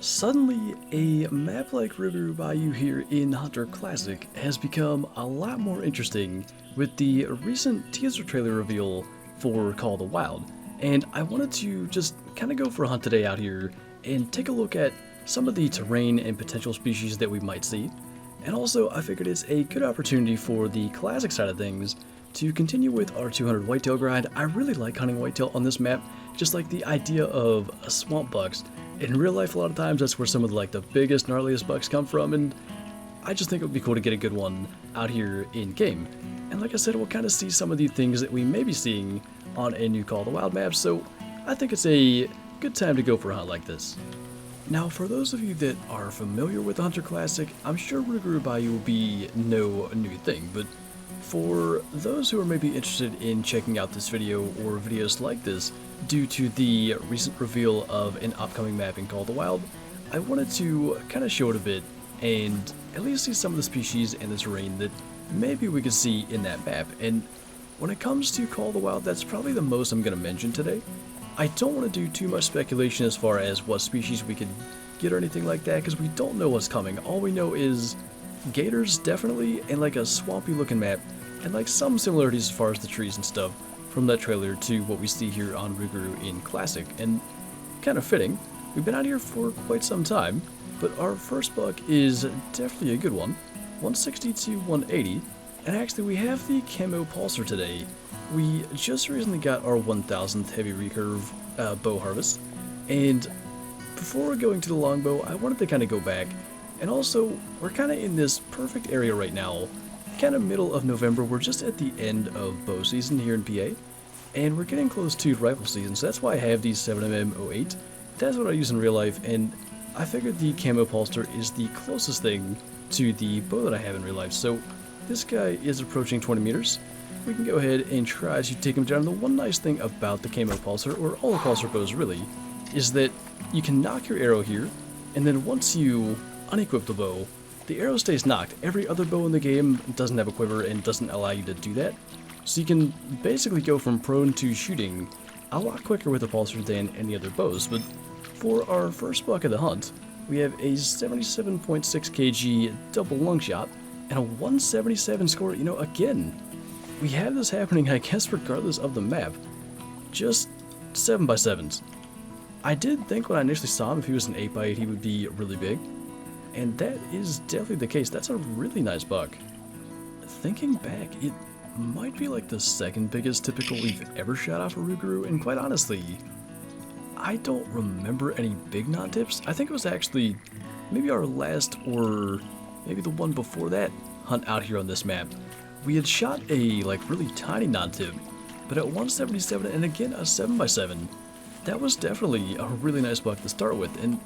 Suddenly, a map like Rougarou Bayou here in Hunter Classic has become a lot more interesting with the recent teaser trailer reveal for Call of the Wild, and I wanted to just kind of go for a hunt today out here and take a look at some of the terrain and potential species that we might see. And also, I figured it's a good opportunity for the classic side of things to continue with our 200 whitetail grind. I really like hunting whitetail on this map, just like the idea of swamp bucks. In real life, a lot of times that's where some of the biggest, gnarliest bucks come from, and I just think it would be cool to get a good one out here in game. And like I said, we'll kind of see some of the things that we may be seeing on a new Call of the Wild map, so I think it's a good time to go for a hunt like this. Now, for those of you that are familiar with the Hunter Classic, I'm sure Rougarou Bayou will be no new thing, but for those who are maybe interested in checking out this video or videos like this due to the recent reveal of an upcoming map in Call of the Wild, I wanted to kind of show it a bit and at least see some of the species and the terrain that maybe we could see in that map. And when it comes to Call of the Wild, that's probably the most I'm going to mention today. I don't want to do too much speculation as far as what species we could get or anything like that, because we don't know what's coming. All we know is gators, definitely, and a swampy looking map, and some similarities as far as the trees and stuff from that trailer to what we see here on Rougarou in Classic. And kind of fitting, we've been out here for quite some time, but our first buck is definitely a good one, 160 to 180, and actually we have the camo pulsar today. We just recently got our 1000th heavy recurve bow harvest, and before going to the longbow, I wanted to kind of go back, and also we're kind of in this perfect area right now, kind of middle of November. We're just at the end of bow season here in PA, and we're getting close to rifle season, so that's why I have these 7mm 08. That's what I use in real life, and I figured the camo pulsar is the closest thing to the bow that I have in real life. So this guy is approaching 20 meters. We can go ahead and try to take him down. The one nice thing about the camo pulsar, or all the pulsar bows really, is that you can knock your arrow here, and then once you unequip the bow, the arrow stays knocked. Every other bow in the game doesn't have a quiver and doesn't allow you to do that. So you can basically go from prone to shooting a lot quicker with the pulsar than any other bows. But for our first buck of the hunt, we have a 77.6 kg double lung shot and a 177 score. You know, again, we have this happening, I guess, regardless of the map. Just 7x7s. I did think when I initially saw him, if he was an 8x8, he would be really big. And that is definitely the case. That's a really nice buck. Thinking back, it might be the second biggest typical we've ever shot off of Rougarou, and quite honestly, I don't remember any big non-tips. I think it was actually maybe our last, or maybe the one before that, hunt out here on this map. We had shot a really tiny non-tip, but at 177 and again a 7x7, that was definitely a really nice buck to start with. And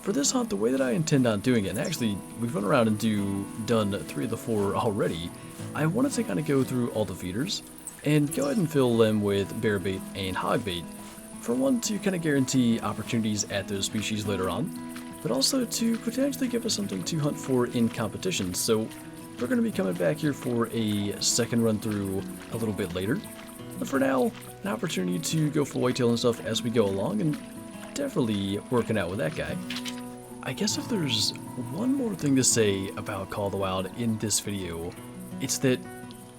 for this hunt, the way that I intend on doing it, and actually we've run around and done 3 of the 4 already, I wanted to kind of go through all the feeders and go ahead and fill them with bear bait and hog bait. For one, to kind of guarantee opportunities at those species later on, but also to potentially give us something to hunt for in competition. So we're going to be coming back here for a second run through a little bit later. But for now, an opportunity to go for whitetail and stuff as we go along, and definitely working out with that guy. I guess if there's one more thing to say about Call of the Wild in this video, it's that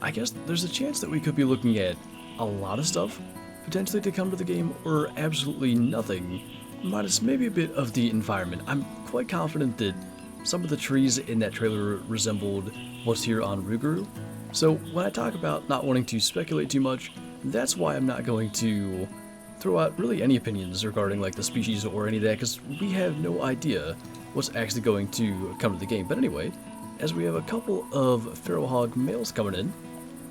I guess there's a chance that we could be looking at a lot of stuff potentially to come to the game, or absolutely nothing, minus maybe a bit of the environment. I'm quite confident that some of the trees in that trailer resembled what's here on Rougarou. So when I talk about not wanting to speculate too much, that's why I'm not going to throw out really any opinions regarding the species or any of that, because we have no idea what's actually going to come to the game. But anyway, as we have a couple of feral hog males coming in,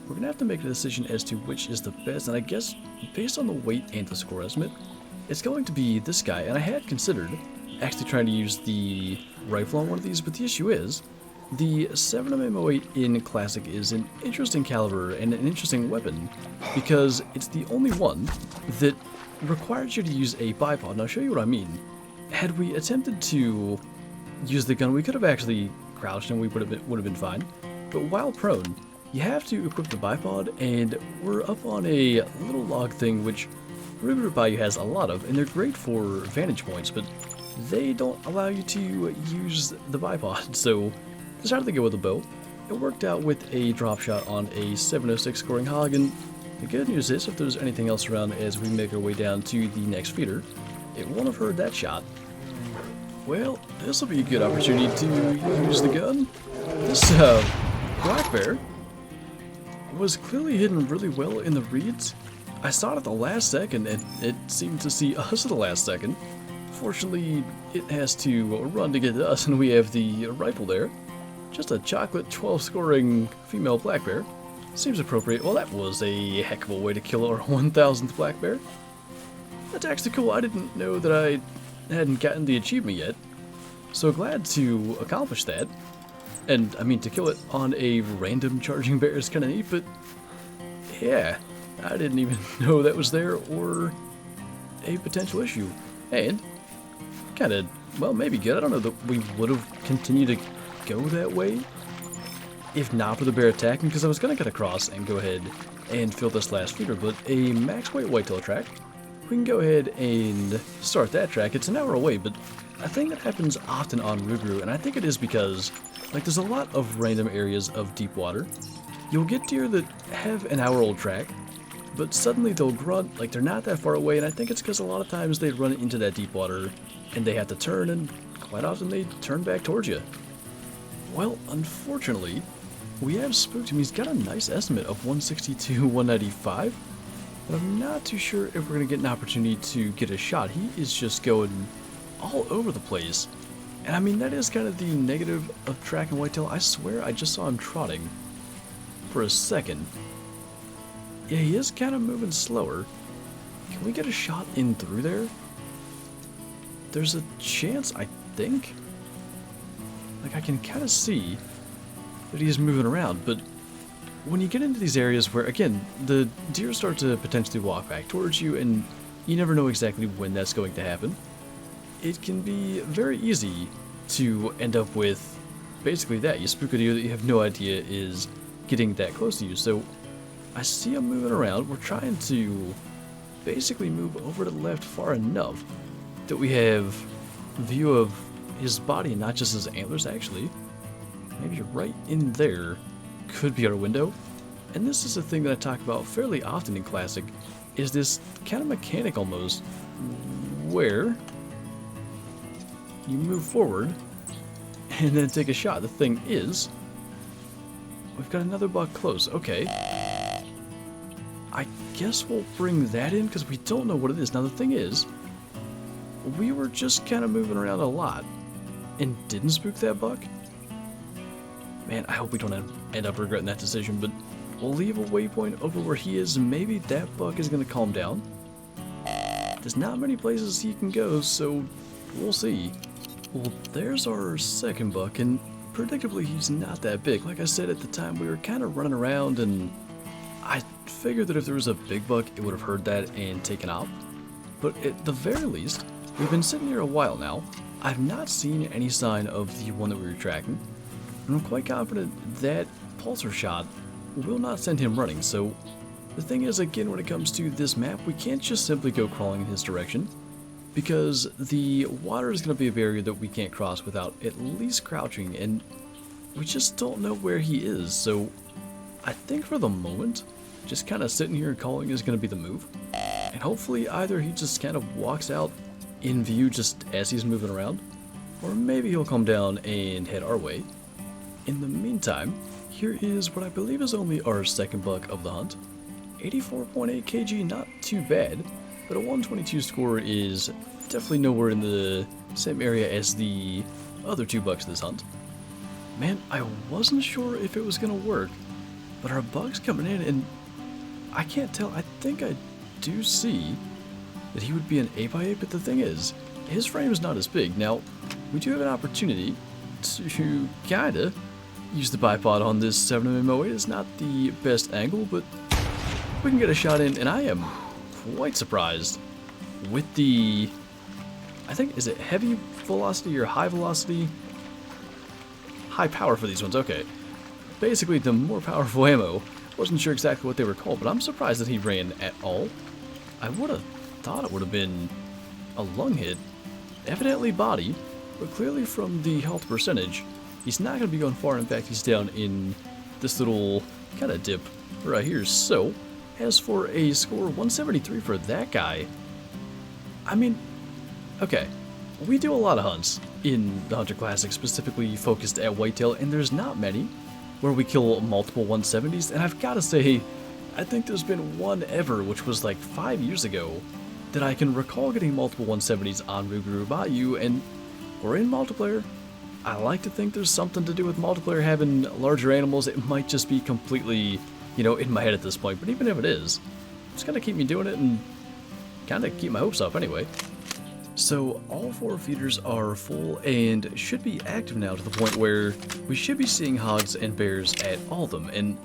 we're going to have to make a decision as to which is the best, and I guess based on the weight and the score estimate, it's going to be this guy. And I had considered actually trying to use the rifle on one of these, but the issue is the 7mm 08 in Classic is an interesting caliber and an interesting weapon, because it's the only one that requires you to use a bipod. And I'll show you what I mean. Had we attempted to use the gun, we could have actually crouched and we would have been fine. But while prone, you have to equip the bipod, and we're up on a little log thing, which Rougarou Bayou has a lot of, and they're great for vantage points, but they don't allow you to use the bipod, so decided to go with a bow. It worked out with a drop shot on a 706 scoring hog, and the good news is, if there's anything else around as we make our way down to the next feeder, it won't have heard that shot. Well, this will be a good opportunity to use the gun. This black bear was clearly hidden really well in the reeds. I saw it at the last second, and it seemed to see us at the last second. Fortunately, it has to run to get to us, and we have the rifle there. Just a chocolate 12 scoring female black bear. Seems appropriate. Well, that was a heck of a way to kill our 1000th black bear. That's actually cool. I didn't know that I hadn't gotten the achievement yet. So glad to accomplish that. And, I mean, to kill it on a random charging bear is kind of neat, but yeah, I didn't even know that was there or a potential issue. And kind of, well, maybe good. I don't know that we would have continued to go that way if not for the bear attacking, because I was going to get across and go ahead and fill this last feeder, but a max weight whitetail track, we can go ahead and start that track. It's an hour away, but a thing that happens often on Rougarou, and I think it is because, like, there's a lot of random areas of deep water. You'll get deer that have an hour-old track, but suddenly they'll grunt like they're not that far away, and I think it's because a lot of times they run into that deep water, and they have to turn, and quite often they turn back towards you. Well, unfortunately, we have spooked him. He's got a nice estimate of 162, 195, but I'm not too sure if we're going to get an opportunity to get a shot. He is just going all over the place. And I mean, that is kind of the negative of tracking whitetail. I swear I just saw him trotting for a second. Yeah, he is kind of moving slower. Can we get a shot in through there? There's a chance, I think. Like, I can kind of see that he's moving around, but when you get into these areas where, again, the deer start to potentially walk back towards you, and you never know exactly when that's going to happen, it can be very easy to end up with basically that. You spook a deer that you have no idea is getting that close to you. So I see him moving around. We're trying to basically move over to the left far enough that we have view of his body and not just his antlers, actually. Maybe right in there could be our window. And this is a thing that I talk about fairly often in Classic, is this kind of mechanic almost, where you move forward and then take a shot. The thing is, we've got another buck close. Okay. I guess we'll bring that in because we don't know what it is. Now the thing is, we were just kind of moving around a lot and didn't spook that buck. Man, I hope we don't end up regretting that decision, but we'll leave a waypoint over where he is, and maybe that buck is going to calm down. There's not many places he can go, so we'll see. Well, there's our second buck, and predictably he's not that big. Like I said at the time, we were kind of running around, and I figured that if there was a big buck, it would have heard that and taken off. But at the very least, we've been sitting here a while now. I've not seen any sign of the one that we were tracking, and I'm quite confident that pulsar shot will not send him running. So the thing is, again, when it comes to this map, we can't just simply go crawling in his direction, because the water is going to be a barrier that we can't cross without at least crouching, and we just don't know where he is. So I think for the moment, just kind of sitting here and calling is going to be the move, and hopefully either he just kind of walks out in view just as he's moving around, or maybe he'll come down and head our way. In the meantime, here is what I believe is only our second buck of the hunt. 84.8 kg, not too bad, but a 122 score is definitely nowhere in the same area as the other two bucks of this hunt. Man, I wasn't sure if it was going to work, but our buck's coming in, and I can't tell. I think I do see that he would be an 8x8, but the thing is, his frame is not as big. Now, we do have an opportunity to kinda use the bipod on this 7mm08. It's not the best angle, but we can get a shot in, and I am quite surprised with the, I think, is it heavy velocity or high velocity? High power for these ones, okay. Basically, the more powerful ammo. Wasn't sure exactly what they were called, but I'm surprised that he ran at all. I would have thought it would have been a lung hit, evidently body, but clearly from the health percentage, he's not going to be going far. In fact, he's down in this little kind of dip right here. So, as for a score 173 for that guy, I mean, okay, we do a lot of hunts in the Hunter Classic, specifically focused at Whitetail, and there's not many where we kill multiple 170s, and I've got to say, I think there's been one ever, which was like 5 years ago, that I can recall getting multiple 170s on Rougarou Bayou, and we're in multiplayer. I like to think there's something to do with multiplayer having larger animals. It might just be completely, you know, in my head at this point, but even if it is, it's gonna keep me doing it and kind of keep my hopes up anyway. So all 4 feeders are full and should be active now to the point where we should be seeing hogs and bears at all of them, and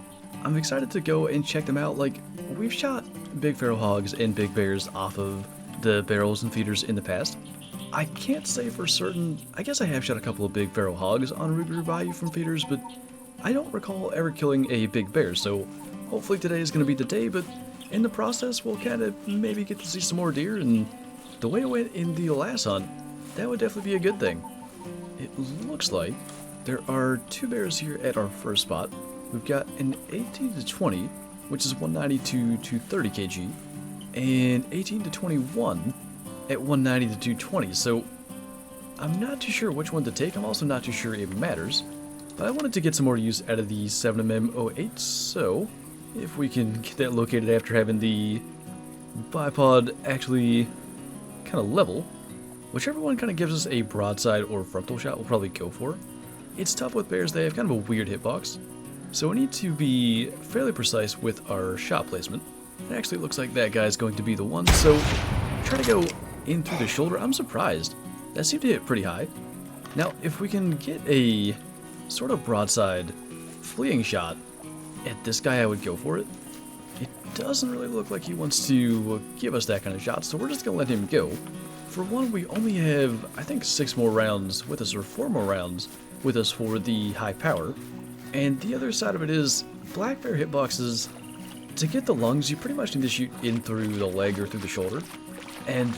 I'm excited to go and check them out. Like, we've shot big feral hogs and big bears off of the barrels and feeders in the past. I can't say for certain. I guess I have shot a couple of big feral hogs on Rougarou Bayou from feeders, but I don't recall ever killing a big bear, so hopefully today is going to be the day, but in the process we'll kind of maybe get to see some more deer, and the way it went in the last hunt, that would definitely be a good thing. It looks like there are 2 bears here at our first spot. We've got an 18 to 20, which is 190 to 230 kg, and 18 to 21 at 190 to 220, so I'm not too sure which one to take. I'm also not too sure it matters, but I wanted to get some more use out of the 7mm08, so if we can get that located after having the bipod actually kind of level, whichever one kind of gives us a broadside or frontal shot we'll probably go for. It's tough with bears, they have kind of a weird hitbox, so we need to be fairly precise with our shot placement. It actually looks like that guy's going to be the one, so try to go in through the shoulder. I'm surprised. That seemed to hit pretty high. Now, if we can get a sort of broadside fleeing shot at this guy, I would go for it. It doesn't really look like he wants to give us that kind of shot, so we're just going to let him go. For one, we only have, I think, 6 more rounds with us, or 4 more rounds with us for the high power. And the other side of it is, black bear hitboxes, to get the lungs, you pretty much need to shoot in through the leg or through the shoulder. And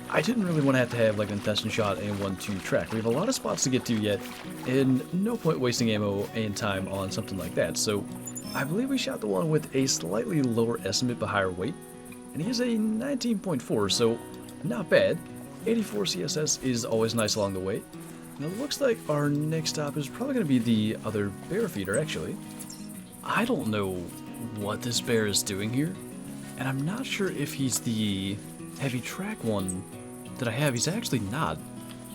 I didn't really want to have like an intestine shot and 1-2 track. We have a lot of spots to get to yet, and no point wasting ammo and time on something like that. So I believe we shot the one with a slightly lower estimate but higher weight, and he is a 19.4, so not bad. 84 CSS is always nice along the way. And it looks like our next stop is probably going to be the other bear feeder, actually. I don't know what this bear is doing here, and I'm not sure if he's the heavy track one that I have. He's actually not.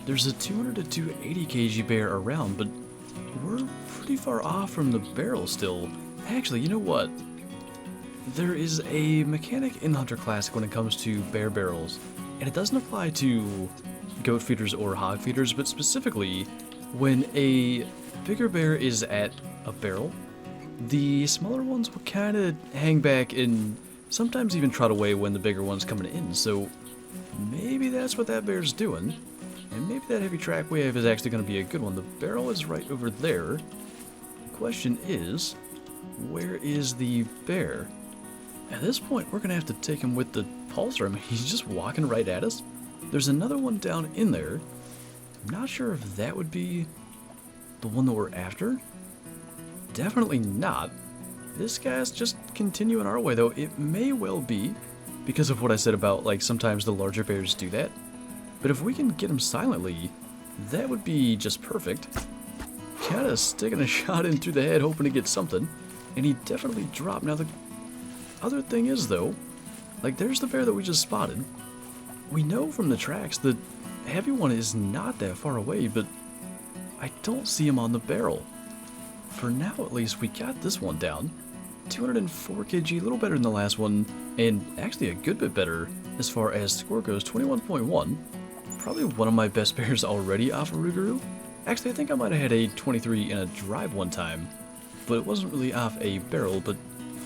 There's a 200 to 280 kg bear around, but we're pretty far off from the barrel still. Actually, you know what? There is a mechanic in the Hunter Classic when it comes to bear barrels, and it doesn't apply to goat feeders or hog feeders, but specifically when a bigger bear is at a barrel, the smaller ones will kind of hang back and sometimes even trot away when the bigger one's coming in. So maybe that's what that bear's doing, and maybe that heavy track we have is actually going to be a good one. The barrel is right over there. The question is, where is the bear? At this point, we're going to have to take him with the pulsar. I mean, he's just walking right at us. There's another one down in there. I'm not sure if that would be the one that we're after. Definitely not. This guy's just continuing our way, though. It may well be because of what I said about, like, sometimes the larger bears do that. But if we can get him silently, that would be just perfect. Kind of sticking a shot in through the head, hoping to get something. And he definitely dropped. Now, the other thing is, though, like, there's the bear that we just spotted. We know from the tracks the heavy one is not that far away, but I don't see him on the barrel. For now, at least, we got this one down. 204 kg, a little better than the last one, and actually a good bit better as far as score goes. 21.1. Probably one of my best bears already off of Rougarou. Actually, I think I might have had a 23 in a drive one time, but it wasn't really off a barrel, but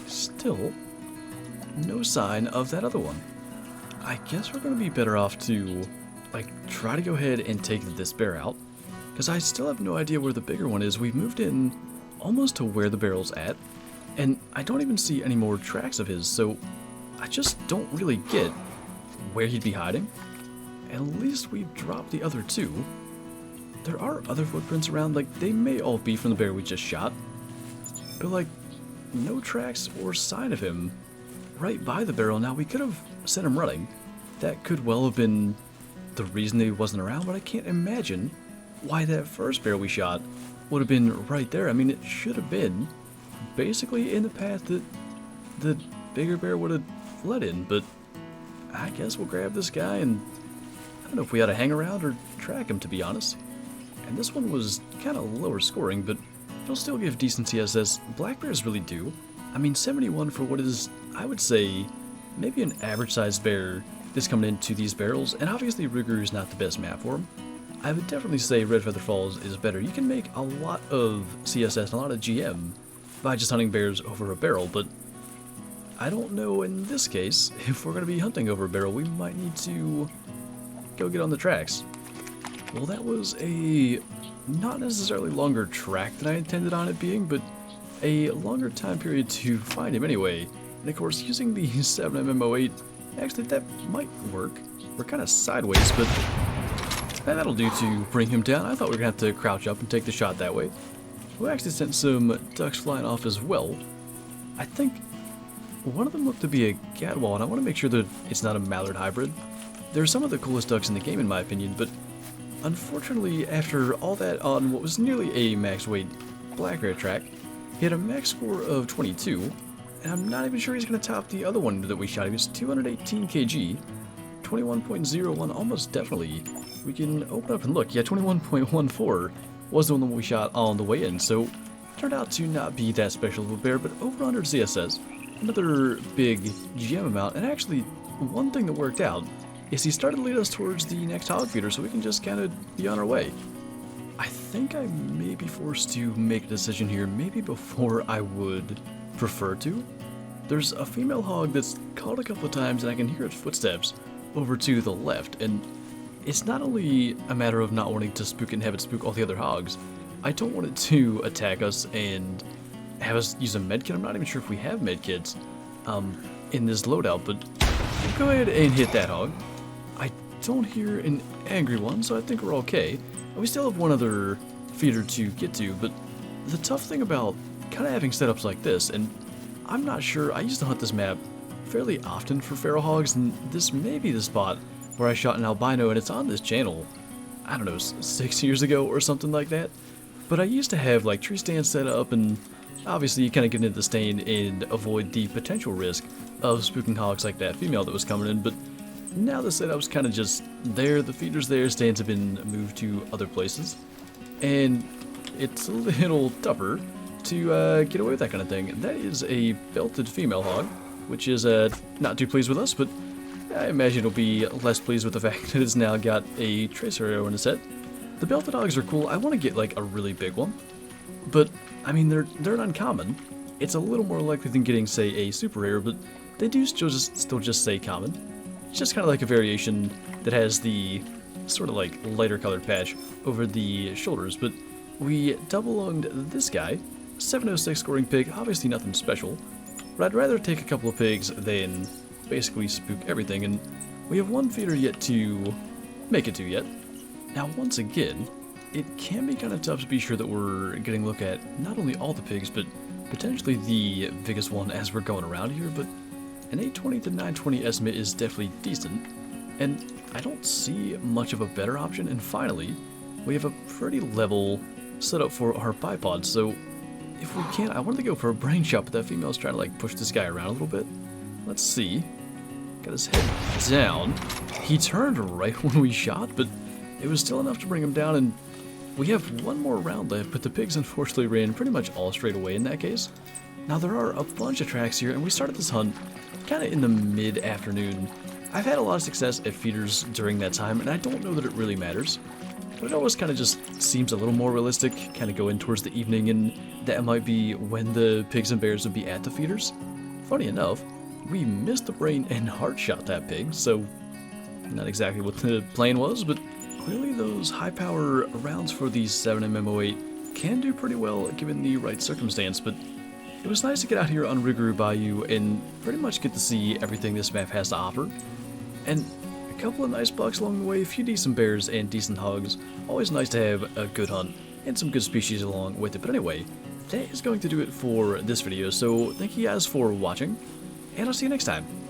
still, no sign of that other one. I guess we're going to be better off to, like, try to go ahead and take this bear out, because I still have no idea where the bigger one is. We've moved in almost to where the barrel's at, and I don't even see any more tracks of his, so I just don't really get where he'd be hiding. At least we've dropped the other two. There are other footprints around, like they may all be from the bear we just shot, but like no tracks or sign of him right by the barrel. Now we could have sent him running. That could well have been the reason that he wasn't around, but I can't imagine why that first bear we shot would have been right there. I mean, it should have been basically in the path that the bigger bear would have fled in, but I guess we'll grab this guy, and I don't know if we ought to hang around or track him, to be honest. And this one was kind of lower scoring, but it'll still give decent CSS. Black bears really do. I mean, 71 for what is, I would say, maybe an average-sized bear that's coming into these barrels, and obviously Rougarou is not the best map for him. I would definitely say Red Feather Falls is better. You can make a lot of CSS and a lot of GM by just hunting bears over a barrel, but I don't know in this case, if we're going to be hunting over a barrel, we might need to go get on the tracks. Well, that was a not necessarily longer track than I intended on it being, but a longer time period to find him anyway. And of course, using the 7mm08, actually that might work. We're kind of sideways, but that'll do to bring him down. I thought we were going to have to crouch up and take the shot that way. We actually sent some ducks flying off as well. I think one of them looked to be a gadwall, and I want to make sure that it's not a mallard hybrid. They're some of the coolest ducks in the game in my opinion, but unfortunately after all that on what was nearly a max weight black bear track, he had a max score of 22, and I'm not even sure he's going to top the other one that we shot. He was 218 kg, 21.01, almost definitely. We can open up and look. Yeah, 21.14 was the one that we shot on the way in, so turned out to not be that special of a bear, but over 100 CSS, another big GM amount, and actually one thing that worked out is he started to lead us towards the next hog feeder, so we can just kind of be on our way. I think I may be forced to make a decision here, maybe before I would prefer to. There's a female hog that's called a couple of times, and I can hear its footsteps over to the left, and it's not only a matter of not wanting to spook it and have it spook all the other hogs. I don't want it to attack us and have us use a medkit. I'm not even sure if we have medkits in this loadout, but we'll go ahead and hit that hog. I don't hear an angry one, so I think we're okay. And we still have one other feeder to get to, but the tough thing about kind of having setups like this, and I'm not sure, I used to hunt this map fairly often for feral hogs, and this may be the spot where I shot an albino, and it's on this channel, I don't know, 6 years ago or something like that. But I used to have like tree stands set up, and obviously you kind of get into the stand and avoid the potential risk of spooking hogs like that female that was coming in, but now the setup's kind of just there, the feeder's there, stands have been moved to other places, and it's a little tougher to get away with that kind of thing. That is a belted female hog, which is not too pleased with us, but I imagine it'll be less pleased with the fact that it's now got a tracer arrow in its head. The belted hogs are cool. I want to get like a really big one, but I mean they're uncommon. It's a little more likely than getting, say, a super rare, but they do still just say common. It's just kind of like a variation that has the sort of like lighter colored patch over the shoulders, but we double-lunged this guy, 706 scoring pig, obviously nothing special, but I'd rather take a couple of pigs than basically spook everything, and we have one feeder yet to make it to yet. Now once again, it can be kind of tough to be sure that we're getting a look at not only all the pigs, but potentially the biggest one as we're going around here, but an 820 to 920 estimate is definitely decent, and I don't see much of a better option. And finally, we have a pretty level setup for our bipod, so if we can, I wanted to go for a brain shot, but that female's trying to like push this guy around a little bit. Let's see. Got his head down. He turned right when we shot, but it was still enough to bring him down, and we have one more round left, but the pigs unfortunately ran pretty much all straight away in that case. Now there are a bunch of tracks here, and we started this hunt kind of in the mid-afternoon. I've had a lot of success at feeders during that time, and I don't know that it really matters, but it always kind of just seems a little more realistic, kind of go in towards the evening, and that might be when the pigs and bears would be at the feeders. Funny enough, we missed the brain and heart shot that pig, so not exactly what the plan was, but clearly those high-power rounds for these 7mm08 can do pretty well given the right circumstance. But it was nice to get out here on Rougarou Bayou and pretty much get to see everything this map has to offer. And a couple of nice bucks along the way, a few decent bears and decent hogs. Always nice to have a good hunt and some good species along with it. But anyway, that is going to do it for this video, so thank you guys for watching, and I'll see you next time.